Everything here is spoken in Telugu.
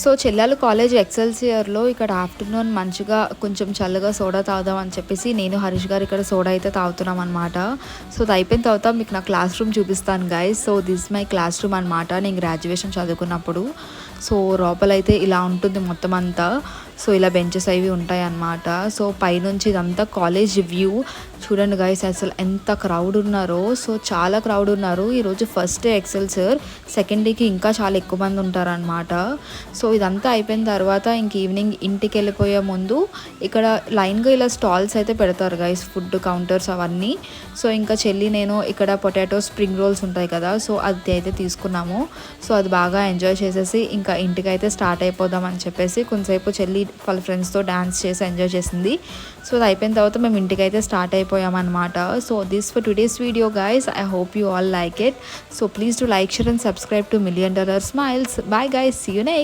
సో చెల్లెలు కాలేజ్ ఎక్సెల్సియర్లో ఇక్కడ ఆఫ్టర్నూన్ మంచిగా కొంచెం చల్లగా సోడా తాగుదాం అని చెప్పేసి నేను హరీష్ గారు ఇక్కడ సోడా అయితే తాగుతున్నాం అనమాట. సో అది అయిపోయిన తర్వాత మీకు నా క్లాస్ రూమ్ చూపిస్తాను guys. So this my class room అనమాట, నేను గ్రాడ్యుయేషన్ చదువుకున్నప్పుడు. సో లోపలైతే ఇలా ఉంటుంది మొత్తం అంతా. సో ఇలా బెంచెస్ అవి ఉంటాయి అన్నమాట. సో పైనుంచి ఇదంతా కాలేజ్ వ్యూ చూడండి గైస్, అసలు ఎంత క్రౌడ్ ఉన్నారో. సో చాలా క్రౌడ్ ఉన్నారు ఈరోజు. ఫస్ట్ డే ఎక్సెల్సియర్, సెకండ్ డేకి ఇంకా చాలా ఎక్కువ మంది ఉంటారనమాట. సో ఇదంతా అయిపోయిన తర్వాత ఇంక ఈవినింగ్ ఇంటికి వెళ్ళిపోయే ముందు ఇక్కడ లైన్గా ఇలా స్టాల్స్ అయితే పెడతారు గైస్, ఫుడ్ కౌంటర్స్ అవన్నీ. సో ఇంకా చెల్లి నేను ఇక్కడ పొటాటో స్ప్రింగ్ రోల్స్ ఉంటాయి కదా, సో అది అయితే తీసుకున్నాము. సో అది బాగా ఎంజాయ్ చేసేసి ఇంకా ఇంటికైతే స్టార్ట్ అయిపోదాం అని చెప్పేసి కొంతసేపు చెల్లి వాళ్ళ ఫ్రెండ్స్తో డాన్స్ చేసి ఎంజాయ్ చేసింది. సో అది అయిపోయిన తర్వాత మేము ఇంటికైతే స్టార్ట్ అయిపోయామన్నమాట. So this for today's video guys. I hope you all like it. So please to like, share and subscribe to $1,000,000 Smiles. Bye guys, see you next.